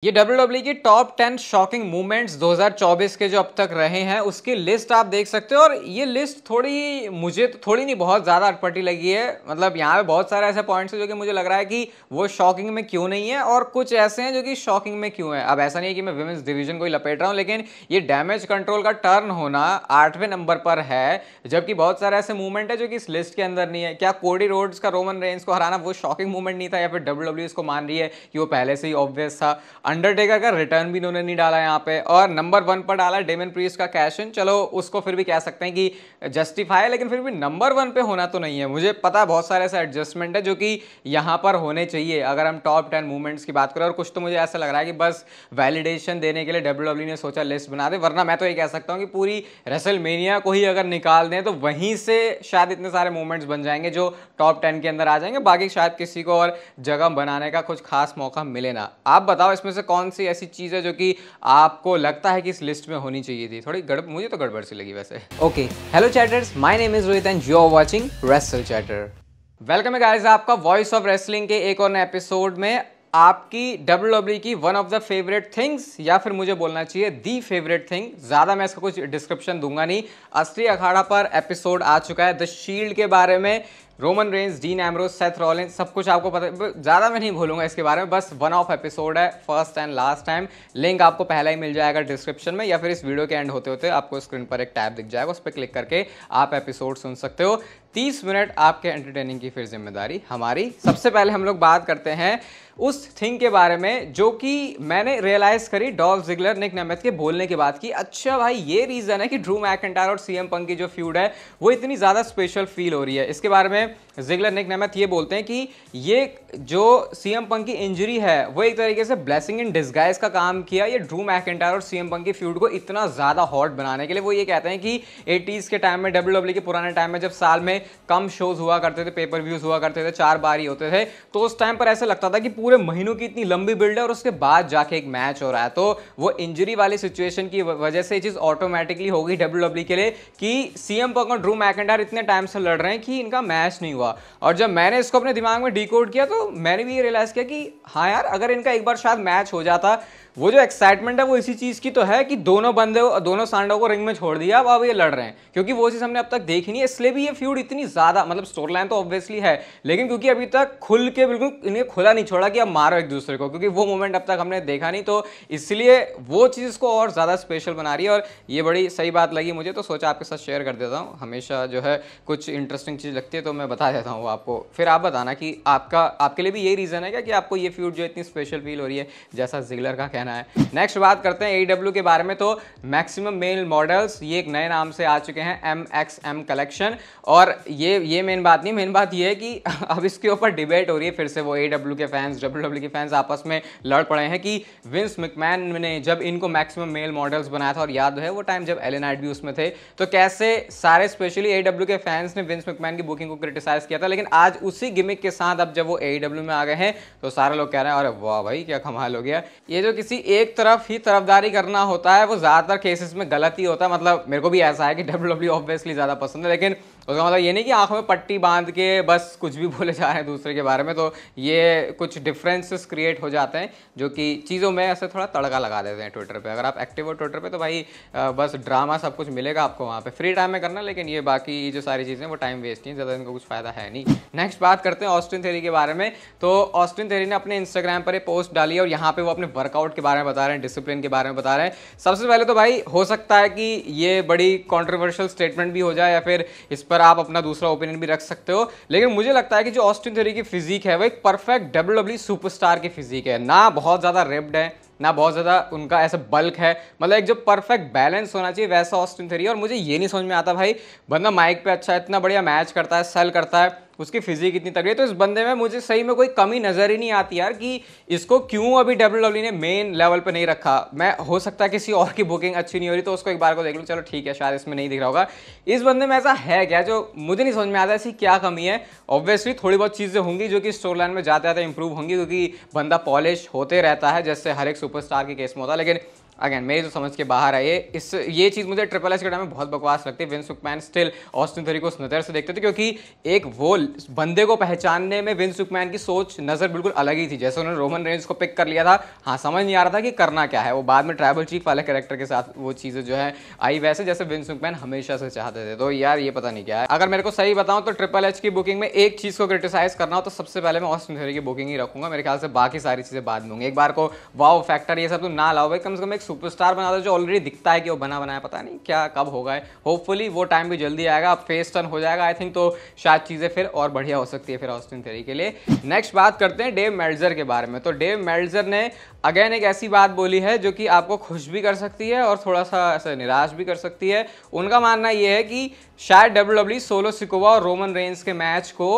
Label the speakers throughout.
Speaker 1: ये WWE की top 10 shocking movements 2024 के जो अब तक रहे हैं उसकी लिस्ट आप देख सकते हो। और ये लिस्ट थोड़ी मुझे तो थोड़ी नहीं बहुत ज़्यादा अटपटी लगी है। मतलब यहाँ पे बहुत सारे ऐसे पॉइंट्स हैं जो कि मुझे लग रहा है कि वो शॉकिंग में क्यों नहीं है और कुछ ऐसे हैं जो कि शॉकिंग में क्यों है। अब ऐसा नहीं है कि मैं विमेंस डिवीजन को ही लपेट रहा हूँ, लेकिन ये डैमेज कंट्रोल का टर्न होना 8वें नंबर पर है, जबकि बहुत सारे ऐसे मूवमेंट है जो कि इस लिस्ट के अंदर नहीं है। क्या कोडी रोड्स का रोमन रेंस को हराना वो शॉकिंग मूवमेंट नहीं था, या फिर WWE इसको मान रही है कि वो पहले से ही ऑब्वियस था। अंडरटेकर का रिटर्न भी इन्होंने नहीं डाला यहाँ पे, और नंबर 1 पर डाला डेमन प्रीस्ट का कैश इन। चलो उसको फिर भी कह सकते हैं कि जस्टिफाई है, लेकिन फिर भी नंबर 1 पे होना तो नहीं है। मुझे पता है बहुत सारे ऐसे एडजस्टमेंट है जो कि यहाँ पर होने चाहिए अगर हम टॉप 10 मूवमेंट्स की बात करें, और कुछ तो मुझे ऐसा लग रहा है कि बस वैलिडेशन देने के लिए WWE ने सोचा लिस्ट बना दे। वरना मैं तो ये कह सकता हूँ कि पूरी रेसलमेनिया को ही अगर निकाल दें तो वहीं से शायद इतने सारे मूवमेंट्स बन जाएंगे जो टॉप 10 के अंदर आ जाएंगे। बाकी शायद किसी को और जगह बनाने का कुछ खास मौका मिले ना। आप बताओ इसमें से कौन सी ऐसी चीज है जो कि आपको लगता है कि इस लिस्ट में होनी चाहिए थी। थोड़ी मुझे तो गड़बड़ सी लगी वैसे। Okay, hello chatters, my name is Rohit and you are watching wrestle chatter. Welcome है गाइस आपका वॉइस ऑफ रेसलिंग के एक और नए एपिसोड में। आपकी WWE की one of the favourite things, या फिर मुझे बोलना चाहिए दी फेवरेट थिंग। ज़्यादा मैं इसका कुछ डिस्क्रिप्शन दूंगा नहीं। असली अखाड़ा पर एपिसोड आ चुका है द शील्ड के बारे में। Roman Reigns, dean Ambrose, Seth Rollins, सब कुछ आपको पता है। ज़्यादा मैं नहीं बोलूँगा इसके बारे में, बस वन ऑफ एपिसोड है, first and last time. Link आपको पहला ही मिल जाएगा डिस्क्रिप्शन में, या फिर इस वीडियो के एंड होते होते आपको स्क्रीन पर एक टैब दिख जाएगा, उस पर क्लिक करके आप एपिसोड सुन सकते हो। 30 मिनट आपके एंटरटेनिंग की फिर जिम्मेदारी हमारी। सबसे पहले हम लोग बात करते हैं उस थिंग के बारे में जो कि मैंने रियलाइज करी डॉल्फ जिगलर, निक नेमेथ के बोलने के बाद कि अच्छा भाई ये रीजन है कि ड्रू मैकिंटायर और सीएम पंक की जो फ्यूड है वो इतनी ज़्यादा स्पेशल फील हो रही है। इसके बारे में जिगलर, निक नेमेथ ये बोलते हैं कि ये जो सीएम पंक की इंजरी है वो एक तरीके से ब्लेसिंग इन डिस्गाइज का काम किया ये ड्रू मैकिंटायर और सीएम पंक की फ्यूड को इतना ज़्यादा हॉट बनाने के लिए। वो ये कहते हैं कि 80s के टाइम में, WWE के पुराने टाइम में, जब साल में कम शोज हुआ करते थे, पेपर व्यूज हुआ करते थे, 4 बार ही होते थे, तो उस टाइम पर ऐसा लगता था कि पूरे महीनों की इतनी लंबी बिल्ड है और उसके बाद जाके एक मैच हो रहा है। तो वो इंजरी वाली सिचुएशन की वजह से ये चीज ऑटोमेटिकली हो गई WWE के लिए कि सीएम पंक और ड्रू मैकिंटायर इतने टाइम से लड़ रहे हैं कि इनका मैच नहीं हुआ। और जब मैंने इसको अपने दिमाग में डिकोड किया तो मैंने भी ये रियलाइज किया कि हाँ यार, अगर इनका एक बार शायद मैच हो जाता, वो जो एक्साइटमेंट है वो इसी चीज की तो है कि दोनों बंदे, दोनों सांडों को रिंग में छोड़ दिया, अब ये लड़ रहे हैं, क्योंकि वो चीज हमने अब तक देखी नहीं है। इसलिए भी ये फ्यूड इतनी ज्यादा, मतलब स्टोरी लाइन तो ऑब्वियसली है, लेकिन क्योंकि अभी तक खुल के बिल्कुल इन्हें खुला नहीं छोड़ा कि अब मारो एक दूसरे को, क्योंकि वो मोमेंट अब तक हमने देखा नहीं, तो इसलिए वो चीज को और ज्यादा स्पेशल बना रही है। और ये बड़ी सही बात लगी मुझे, तो सोचा आपके साथ शेयर कर देता हूँ। हमेशा जो है कुछ इंटरेस्टिंग चीज लगती है तो मैं बता देता हूँ आपको, फिर आप बताना कि आपके लिए भी यही रीजन है क्या कि आपको ये फ्यूड जो इतनी स्पेशल फील हो रही है, जैसा जिगलर का कहना है। नेक्स्ट बात करते हैं AEW के बारे में। तो मैक्सिमम मेल मॉडल्स, ये एक नए नाम से आ चुके हैं, MXM कलेक्शन। और ये मेन बात नहीं, मेन बात ये है कि अब इसके ऊपर डिबेट हो रही है फिर से। वो AEW के फैंस, WWE के फैंस आपस में लड़ पड़े हैं कि विंस मैकमैन ने जब इनको मैक्सिमम मेल मॉडल्स बनाया था, और याद है वो टाइम जब एलन नाइट भी उसमें थे, तो कैसे सारे स्पेशली AEW के फैंस ने विंस मैकमैन की बुकिंग को क्रिटिसाइज किया था। लेकिन आज उसी गिमिक के साथ अब जब वो AEW में आ गए हैं तो सारे लोग कह रहे हैं अरे वाह भाई क्या कमाल हो गया। ये जो किसी एक तरफ ही तरफदारी करना होता है वो ज्यादातर केसेस में गलत ही होता है। मतलब मेरे को भी ऐसा है कि WWE ऑब्वियसली ज्यादा पसंद है, लेकिन उसका मतलब ये नहीं कि आंखों में पट्टी बांध के बस कुछ भी बोले जा रहे हैं दूसरे के बारे में। तो ये कुछ डिफरेंसेस क्रिएट हो जाते हैं जो कि चीज़ों में ऐसे थोड़ा तड़का लगा देते हैं ट्विटर पे। अगर आप एक्टिव हो ट्विटर पे तो भाई बस ड्रामा सब कुछ मिलेगा आपको वहाँ पे फ्री टाइम में करना, लेकिन ये बाकी जो सारी चीज़ें वो टाइम वेस्ट नहीं, ज़्यादा इनका कुछ फायदा है नहीं। नेक्स्ट बात करते हैं ऑस्टिन थ्योरी के बारे में। तो ऑस्टिन थ्योरी ने अपने इंस्टाग्राम पर एक पोस्ट डाली है और यहाँ पे वो अपने वर्कआउट के बारे में बता रहे हैं, डिसिप्लिन के बारे में बता रहे हैं। सबसे पहले तो भाई हो सकता है कि ये बड़ी कॉन्ट्रोवर्शियल स्टेटमेंट भी हो जाए, या फिर इस पर आप अपना दूसरा ओपिनियन भी रख सकते हो, लेकिन मुझे लगता है कि जो ऑस्टिन थ्योरी की फिजिक है वो एक परफेक्ट WWE सुपरस्टार की फिजिक है। ना बहुत ज्यादा रिप्ड है, ना बहुत ज्यादा उनका ऐसा बल्क है, मतलब एक जो परफेक्ट बैलेंस होना चाहिए वैसा ऑस्टिन थ्योरी। और मुझे ये नहीं समझ में आता भाई, बंदा माइक पे अच्छा इतना बढ़िया मैच करता है, सेल करता है, उसकी फिजिक इतनी तगड़ी है, तो इस बंदे में मुझे सही में कोई कमी नजर ही नहीं आती यार कि इसको क्यों अभी WWE ने मेन लेवल पे नहीं रखा। मैं हो सकता है किसी और की बुकिंग अच्छी नहीं हो रही तो उसको एक बार को देख लूँ, चलो ठीक है शायद इसमें नहीं दिख रहा होगा। इस बंदे में ऐसा है क्या जो मुझे नहीं समझ में आता, ऐसी क्या कमी है। ऑब्वियसली थोड़ी बहुत चीजें होंगी जो कि स्टोरी लाइन में जाते जाते इंप्रूव होंगी, क्योंकि बंदा पॉलिश होते रहता है जैसे हर एक सुपरस्टार के केस में होता है, लेकिन अगेन मेरी तो समझ के बाहर है ये चीज़ मुझे ट्रिपल एच के टाइम में बहुत बकवास लगती है। Vince McMahon still Austin theory को उस नज़र से देखते थे, क्योंकि एक वो बंदे को पहचानने में विंस मैकमैन की सोच नज़र बिल्कुल अलग ही थी। जैसे उन्होंने रोमन रेंज को पिक कर लिया था, हाँ समझ नहीं आ रहा था कि करना क्या है, वो बाद में ट्राइबल चीफ वाले कैरेक्टर के साथ वो चीज़ें जो है आई, वैसे जैसे विंस मैकमैन हमेशा से चाहते थे। तो यार ये पता नहीं क्या है। अगर मेरे को सही बताऊं तो ट्रिपल एच की बुकिंग में एक चीज़ को क्रिटिसाइज करना हो तो सबसे पहले मैं ऑस्टिन थ्योरी की बुकिंग ही रखूंगा। मेरे ख्याल से बाकी सारी चीज़ें बाद में होंगी। एक बार को वाओ फैक्टर ये सब तो ना लाओ भाई, कम से कम एक सुपरस्टार बना दो जो ऑलरेडी दिखता है कि वो बना बनाया, पता नहीं क्या कब होगा। होपफुली वो टाइम भी जल्दी आएगा, अब फेस टर्न हो जाएगा आई थिंक, तो शायद चीज़ें फिर और बढ़िया हो सकती है फिर ऑस्टिन थ्योरी के लिए। नेक्स्ट बात करते हैं डेव मेल्जर के बारे में। तो डेव मेल्जर ने अगेन एक ऐसी बात बोली है जो कि आपको खुश भी कर सकती है और थोड़ा सा ऐसा निराश भी कर सकती है। उनका मानना यह है कि शायद WWE सोलो सिकोवा और रोमन रेंज के मैच को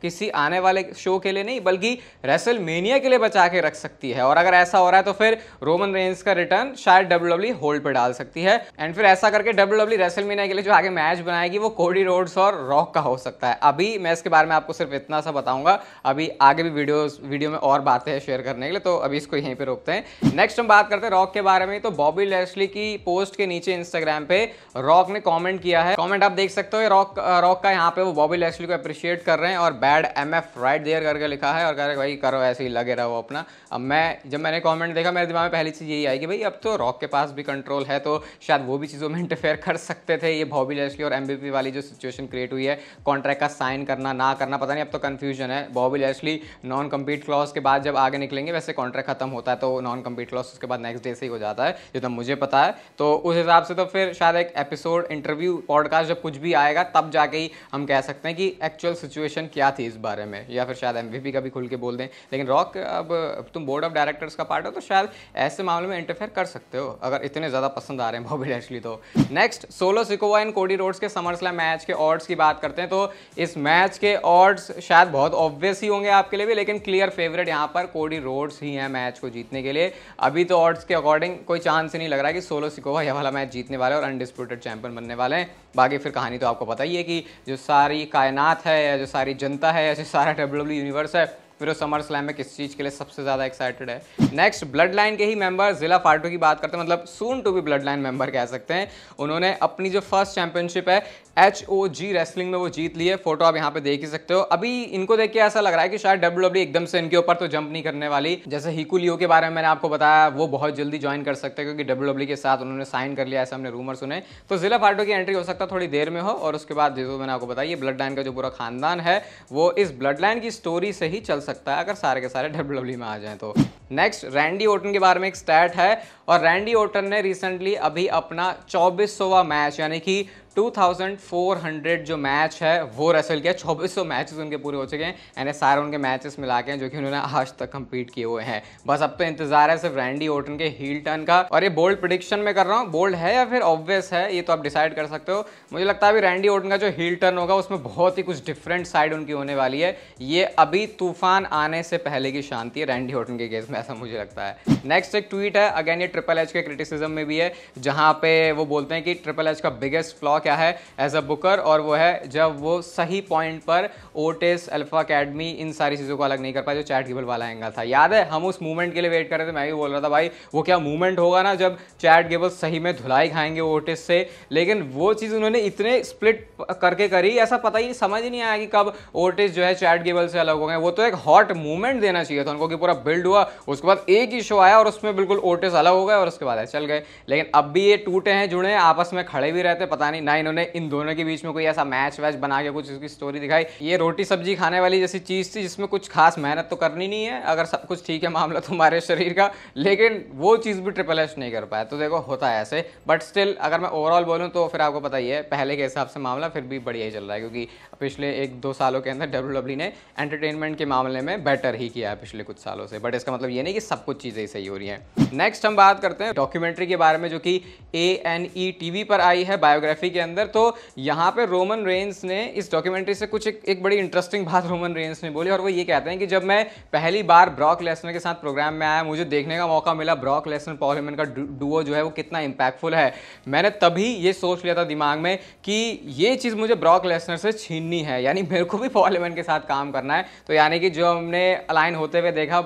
Speaker 1: किसी आने वाले शो के लिए नहीं बल्कि रेसलमेनिया के लिए बचा के रख सकती है, और अगर ऐसा हो रहा है तो फिर रोमन रेंज का रिटर्न शायद WWE होल्ड पे डाल सकती है, एंड फिर ऐसा करके WWE रेसलमेनिया के लिए जो आगे मैच बनाएगी वो कोडी रोड्स और रॉक का हो सकता है। अभी मैं इसके बारे में आपको सिर्फ इतना सा बताऊंगा, अभी आगे भी वीडियो में और बातें हैं शेयर करने के लिए, तो अभी इसको यहीं पे रोकते हैं। नेक्स्ट हम बात करते हैं रॉक के बारे में। तो बॉबी लैशली की पोस्ट के नीचे इंस्टाग्राम पे रॉक ने कॉमेंट किया है, कॉमेंट आप देख सकते हो रॉक का, यहाँ पे वो बॉबी लैशली को अप्रिशिएट कर रहे हैं और बैड MF राइट देयर करके लिखा है और कह रहे भाई करो ऐसे ही लगे रहो अपना। अब जब मैंने कमेंट देखा मेरे दिमाग में पहली चीज़ यही आई कि भाई अब तो रॉक के पास भी कंट्रोल है तो शायद वो भी चीज़ों में इंटरफेयर कर सकते थे। ये बॉबी लैशली और MVP वाली जो सिचुएशन क्रिएट हुई है, कॉन्ट्रैक्ट का साइन करना ना करना, पता नहीं, अब तो कन्फ्यूजन है। Bobby Lashley non compete clause के बाद जब आगे निकलेंगे, वैसे कॉन्ट्रैक्ट खत्म होता है तो नॉन कम्पीट क्लॉज उसके बाद नेक्स्ट डे से ही हो जाता है जितना मुझे पता है। तो उस हिसाब से तो फिर शायद एक एपिसोड इंटरव्यू पॉडकास्ट जब कुछ भी आएगा तब जाके ही हम कह सकते हैं कि एक्चुअल सिचुएशन क्या थी इस बारे में, या फिर शायद MVP का भी खुल के बोल दें। लेकिन रॉक अब तुम बोर्ड ऑफ डायरेक्टर्स का पार्ट हो तो शायद ऐसे मामले में इंटरफेयर कर सकते हो अगर इतने ज़्यादा पसंद आ रहे हैं बॉबी लैशली तो। Next solo Sikoa and Cody Rhodes के समर स्लैम मैच के ऑड्स की बात करते हैं। तो इस मैच के ऑड्स शायद बहुत ऑब्वियस ही होंगे आपके लिए भी, लेकिन क्लियर फेवरेट यहाँ पर कोडी रोड्स ही हैं मैच को जीतने के लिए। अभी तो ऑड्स के अकॉर्डिंग कोई चांस ही नहीं लग रहा है कि सोलो सिकोवा यह वाला मैच जीतने वाले और अनडिस्प्यूटेड चैंपियन बनने वाले हैं। बाकी फिर कहानी तो आपको पता ही है कि जो सारी कायनात है या जो सारी जनता है या जो सारा WWE यूनिवर्स है फिर वो समर स्लैम में किस चीज़ के लिए सबसे ज़्यादा एक्साइटेड है। नेक्स्ट ब्लड लाइन के ही मेंबर जिला फाटो की बात करते हैं, मतलब soon to be bloodline member कह सकते हैं। उन्होंने अपनी जो फर्स्ट चैंपियनशिप है HOG रेसलिंग में वो जीत ली है। फोटो आप यहाँ पे देख ही सकते हो। अभी इनको देख के ऐसा लग रहा है कि शायद WWE एकदम से इनके ऊपर तो जंप नहीं करने वाली। जैसे हिकू लियो के बारे में मैंने आपको बताया, वो बहुत जल्दी ज्वाइन कर सकते हैं क्योंकि WWE के साथ उन्होंने साइन कर लिया, ऐसा हमने रूमर सुने। तो जिला फाटो की एंट्री हो सकता है थोड़ी देर में हो, और उसके बाद जो मैंने आपको बताया ये ब्लड लाइन का जो पूरा खानदान है वो इस ब्लड लाइन की स्टोरी से ही चल सकता है अगर सारे के सारे WWE में आ जाएं तो। नेक्स्ट रैंडी ओटन के बारे में एक स्टैट है, और रैंडी ओटन ने रिसेंटली अभी अपना 24वां मैच यानी कि 2400 जो मैच है वो रेसल किया। 2400 मैचेस उनके पूरे हो चुके हैं, यानी सारे उनके मैचेस मिला के जो कि उन्होंने आज तक कंपीट किए हुए हैं। बस अब तो इंतजार है सिर्फ रैंडी ओटन के हील टर्न का, और ये बोल्ड प्रेडिक्शन में कर रहा हूँ, बोल्ड है या फिर ऑब्वियस है ये तो आप डिसाइड कर सकते हो। मुझे लगता है अभी रैंडी ओटन का जो हील टर्न होगा उसमें बहुत ही कुछ डिफरेंट साइड उनकी होने वाली है। ये अभी तूफान आने से पहले की शांति है रैंडी ओटन के केस में, ऐसा मुझे लगता है। नेक्स्ट एक ट्वीट है, अगेन ये ट्रिपल एच के क्रिटिसिज्म में भी है, जहाँ पे वो बोलते हैं कि ट्रिपल एच का बिगेस्ट फ्लॉ क्या है एज अ बुकर, और वो है जब वो सही पॉइंट पर ओटिस, अल्फा अकेडमी, इन सारी चीज़ों को अलग नहीं कर पाए जो चैट गेबल वाला एंगल था। याद है हम उस मूवमेंट के लिए वेट कर रहे थे, मैं भी बोल रहा था भाई वो क्या मूवमेंट होगा ना जब चैट गेबल सही में धुलाई खाएंगे ओटिस से, लेकिन वो चीज़ उन्होंने इतने स्प्लिट करके करी, ऐसा पता ही समझ ही नहीं आया कि कब ओटिस जो है चैट गेबल से अलग हो गए। वो तो एक हॉट मूवमेंट देना चाहिए था उनको कि पूरा बिल्ड हुआ, उसके बाद एक ही शो आया और उसमें बिल्कुल ओटिस अलग हो गए और उसके बाद चल गए। लेकिन अब भी ये टूटे हैं जुड़े हैं, आपस में खड़े भी रहते, पता नहीं ना इन्होंने इन दोनों के बीच में कोई ऐसा मैच वैच बना के कुछ उसकी स्टोरी दिखाई। ये रोटी सब्जी खाने वाली जैसी चीज़ थी जिसमें कुछ खास मेहनत तो करनी नहीं है, अगर सब कुछ ठीक है मामला तुम्हारे शरीर का, लेकिन वो चीज़ भी ट्रिपल एच नहीं कर पाया। तो देखो होता है ऐसे, बट स्टिल अगर मैं ओवरऑल बोलूँ तो फिर आपको पता ही है पहले के हिसाब से मामला फिर भी बढ़िया ही चल रहा है, क्योंकि पिछले 1-2 सालों के अंदर WWE ने एंटरटेनमेंट के मामले में बेटर ही किया है पिछले कुछ सालों से, बट इसका मतलब ये नहीं कि सब कुछ चीज़ें सही हो रही हैं। नेक्स्ट हम बात करते हैं डॉक्यूमेंट्री के बारे में जो कि ANE TV पर आई है बायोग्राफी के अंदर। तो यहाँ पे रोमन रेंस ने इस डॉक्यूमेंट्री से कुछ एक बड़ी इंटरेस्टिंग बात रोमन रेंस ने बोली, और वो ये कहते हैं कि जब मैं पहली बार ब्रॉक लेसनर के साथ प्रोग्राम में आया, मुझे देखने का मौका मिला ब्रॉक लेसनर पॉल हेमन का डुओ जो है वो कितना इंपैक्टफुल है, मैंने तभी ये सोच लिया था दिमाग में कि ये चीज़ मुझे ब्रॉक लेसनर से छीननी है, यानी मेरे को भी पॉल हेमन के साथ काम करना है। तो यानी कि जो हमने अलाइन होते हुए देखा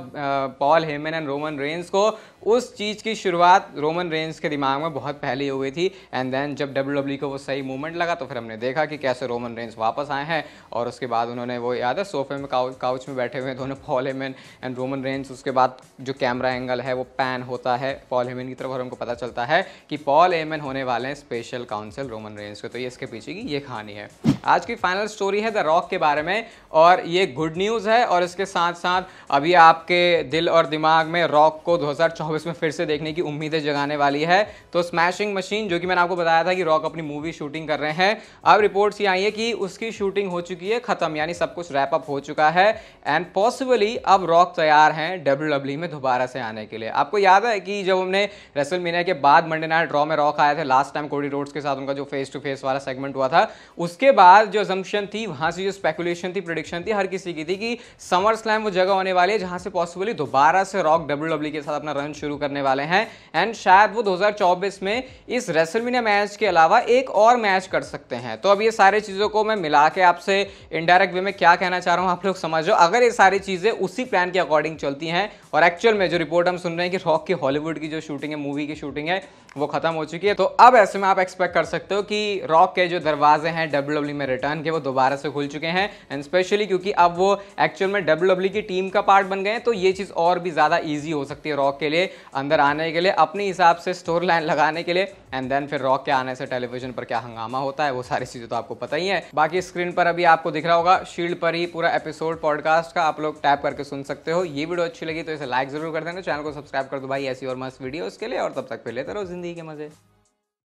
Speaker 1: Paul Heyman and Roman Reigns को, उस चीज़ की शुरुआत रोमन रेंस के दिमाग में बहुत पहले हो गई थी। एंड देन जब WWE को वो सही मूवमेंट लगा तो फिर हमने देखा कि कैसे रोमन रेंस वापस आए हैं, और उसके बाद उन्होंने वो याद है सोफे में काउच में बैठे हुए दोनों Paul Heyman and Roman Reigns, उसके बाद जो कैमरा एंगल है वो पैन होता है पॉल हेमन की तरफ और हमको पता चलता है कि पॉल हेमन होने वाले हैं स्पेशल काउंसिल रोमन रेंस के। तो ये इसके पीछे की ये कहानी है। आज की फाइनल स्टोरी है द रॉक के बारे में, और ये गुड न्यूज़ है, और इसके साथ साथ अभी आपके दिल और दिमाग में रॉक को 2024 में फिर से देखने की उम्मीदें जगाने वाली है। तो स्मैशिंग मशीन, जो कि मैंने आपको बताया था कि रॉक अपनी मूवी शूटिंग कर रहे हैं, अब रिपोर्ट्स ये आई है कि उसकी शूटिंग हो चुकी है खत्म, यानी सब कुछ रैप अप हो चुका है एंड पॉसिबली अब रॉक तैयार हैं WWE में दोबारा से आने के लिए। आपको याद है कि जब हमने रेसलमेनिया के बाद मंडे नाइट रॉ में रॉक आए थे लास्ट टाइम कोडी रोड्स के साथ, उनका जो फेस टू फेस वाला सेगमेंट हुआ था, उसके बाद जो असम्पशन थी, वहां से जो स्पेकुलेशन थी, प्रेडिक्शन थी हर किसी की थी कि समर स्लैम वो जगह होने वाली है जहां से पॉसिबली दोबारा से रॉक WWE के साथ अपना रन शुरू करने वाले हैं। एंड शायद वो 2024 में इस रेसलमेनिया मैच के अलावा एक और मैच कर सकते हैं। तो अब ये सारी चीज़ों को मैं मिला के आपसे इनडायरेक्ट वे में क्या कहना चाह रहा हूँ आप लोग समझो। अगर ये सारी चीज़ें उसी प्लान के अकॉर्डिंग चलती हैं और एक्चुअल में जो रिपोर्ट हम सुन रहे हैं कि रॉक की हॉलीवुड की जो शूटिंग है, मूवी की शूटिंग है, वो खत्म हो चुकी है, तो अब ऐसे में आप एक्सपेक्ट कर सकते हो कि रॉक के जो दरवाजे हैं WWE में रिटर्न के वो दोबारा से खुल चुके हैं। एंड स्पेशली क्योंकि अब वो एक्चुअल में WWE की टीम का पार्ट बन गए हैं, तो ये चीज़ और भी ज़्यादा ईजी हो सकती है रॉक के लिए अंदर आने के लिए, अपने हिसाब से स्टोरी लाइन लगाने के लिए। एंड देन फिर रॉक के आने से टेलीविजन पर क्या हंगामा होता है वो सारी चीज़ें तो आपको पता ही है। बाकी स्क्रीन पर अभी आपको दिख रहा होगा शील्ड पर ही पूरा एपिसोड पॉडकास्ट का, आप लोग टैप करके सुन सकते हो। ये वीडियो अच्छी लगी तो इसे लाइक जरूर कर देना, चैनल को सब्सक्राइब कर दो भाई ऐसी और मस्त वीडियोस के लिए, और तब तक पे लेते रहो जिंदगी के मजे।